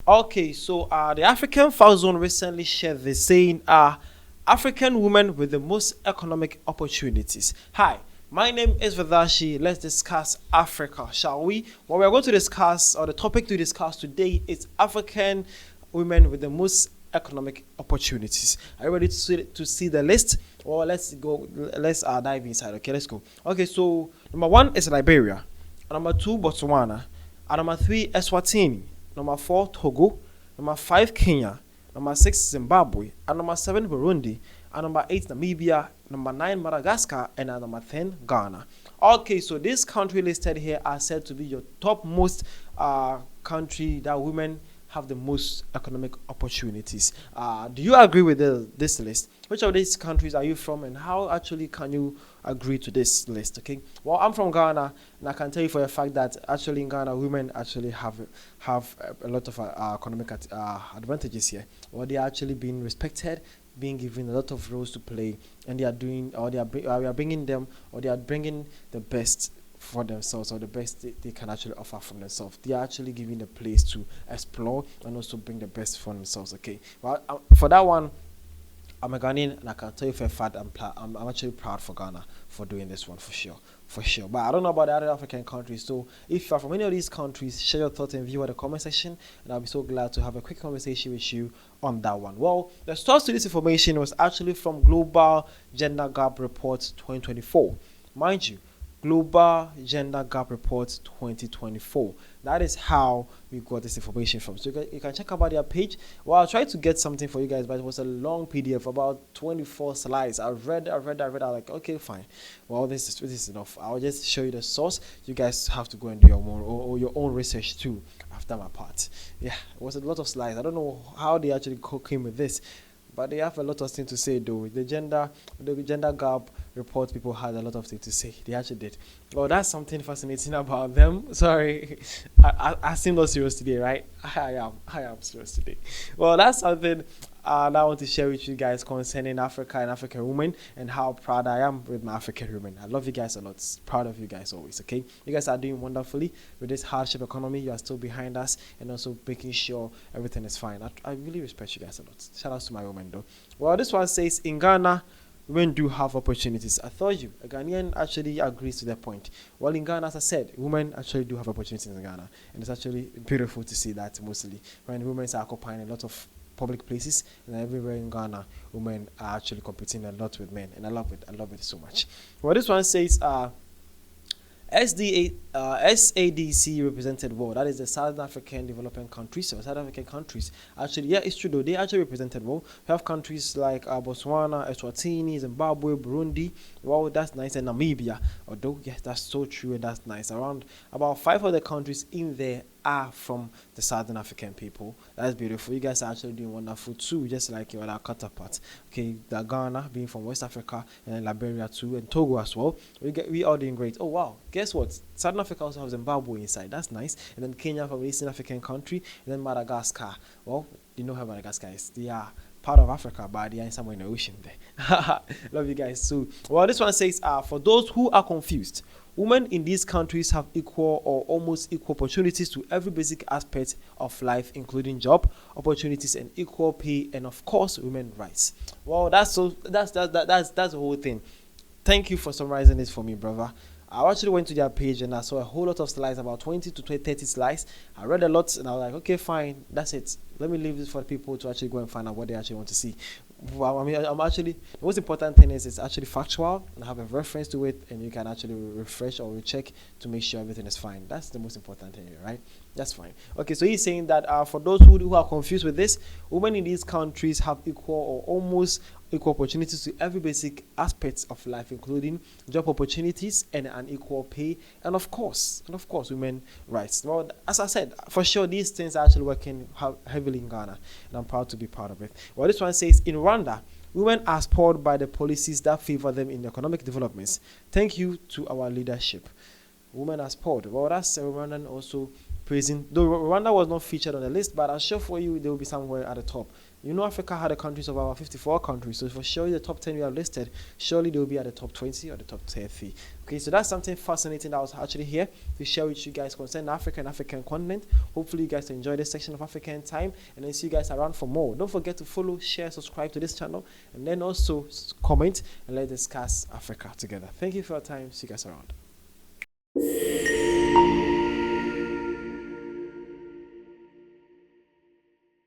Okay, so the African File Zone recently shared this saying, African women with the most economic opportunities. Hi, my name is Vadashi. Let's discuss Africa, shall we? What we are going to discuss, or the topic to discuss today, is African women with the most economic opportunities. Are you ready to see the list? Well, let's go. Let's dive inside. Okay, let's go. Okay, so number one is Liberia. Number two, Botswana. Number three, Eswatini. Number four, Togo. Number five, Kenya. Number six, Zimbabwe. And number seven, Burundi. And number eight, Namibia. Number nine, Madagascar. And number 10, Ghana. Okay, so this country listed here are said to be your topmost country that women have the most economic opportunities. Do you agree with this list? Which of these countries are you from, and how actually can you agree to this list? Okay, well, I'm from Ghana, and I can tell you for a fact that actually in Ghana, women actually have a lot of economic advantages here. Well, they are actually being respected, being given a lot of roles to play, and they are doing, or we are bringing them, or they are bringing the best for themselves, or the best they can actually offer from themselves. They are actually giving the place to explore and also bring the best for themselves. Okay, well, for that one, I'm a Ghanaian, and I can tell you for a fact I'm actually proud for Ghana for doing this one, for sure. But I don't know about the other African countries. So if you are from any of these countries, share your thoughts and view in the comment section, and I'll be so glad to have a quick conversation with you on that one. Well, the source to this information was actually from Global Gender Gap Report 2024. Mind you, Global Gender Gap Report 2024. That is how we got this information from. So you can check out their page. Well, I'll try to get something for you guys, but it was a long PDF, about 24 slides. I read. I was like, okay, fine. Well, this is enough. I'll just show you the source. You guys have to go and do your own or your own research too after my part. Yeah, it was a lot of slides. I don't know how they actually came with this, but they have a lot of things to say though. The gender gap report, people had a lot of things to say. They actually did. Well, that's something fascinating about them. Sorry, I seem not serious today, right? I am serious today. Well, that's something that I want to share with you guys concerning Africa and African women, and how proud I am with my African women. I love you guys a lot. Proud of you guys always, okay? You guys are doing wonderfully with this hardship economy. You are still behind us and also making sure everything is fine. I really respect you guys a lot. Shout out to my women though. Well, this one says, in Ghana, women do have opportunities. I thought a Ghanaian actually agrees to that point. Well, in Ghana, as I said, women actually do have opportunities in Ghana, and it's actually beautiful to see that mostly when women are occupying a lot of public places, and everywhere in Ghana, women are actually competing a lot with men, and I love it so much. Well, this one says, SADC represented well. That is the Southern African Developing Countries. So Southern African countries actually, yeah, it's true though. They actually represented well. We have countries like Botswana, Eswatini, Zimbabwe, Burundi. Well, that's nice, and Namibia. Although, yes, that's so true, and that's nice. Around about 5 other countries in there are from the Southern African people. That's beautiful. You guys are actually doing wonderful too, just like your other counterparts. Okay, the Ghana being from West Africa, and Liberia too, and Togo as well. We are doing great. Oh wow, guess what? Southern Africa also has Zimbabwe inside. That's nice. And then Kenya from the Eastern African country, and then Madagascar. Well, you know how Madagascar is. They are part of Africa, but they are somewhere in the ocean there. Love you guys too. Well, this one says, for those who are confused, women in these countries have equal or almost equal opportunities to every basic aspect of life, including job opportunities and equal pay, and of course, women's rights. Well, that's the whole thing. Thank you for summarizing this for me, brother. I actually went to their page and I saw a whole lot of slides, about 20 to 30 slides. I read a lot and I was like, okay, fine, that's it. Let me leave this for people to actually go and find out what they actually want to see. Well, I mean, I'm actually, the most important thing is it's actually factual, and I have a reference to it, and you can actually refresh or recheck to make sure everything is fine. That's the most important thing here, right? That's fine. Okay, so he's saying that for those who are confused with this, women in these countries have equal or almost equal opportunities to every basic aspects of life, including job opportunities and an equal pay, and of course, women rights. Well, as I said, for sure, these things are actually working heavily in Ghana, and I'm proud to be part of it. Well, this one says, in Rwanda, women are spoiled by the policies that favor them in economic developments. Thank you to our leadership. Women are spoiled. Well, that's Rwandan also praising. Though Rwanda was not featured on the list, but I'm sure for you they will be somewhere at the top. You know, Africa had a countries of about 54 countries, so for sure the top 10 we have listed, surely they will be at the top 20 or the top 30. Okay, so that's something fascinating that was actually here to share with you guys concerning Africa and African continent. Hopefully you guys enjoy this section of African time, and then see you guys around for more. Don't forget to follow, share, subscribe to this channel, and then also comment, and let's discuss Africa together. Thank you for your time. See you guys around.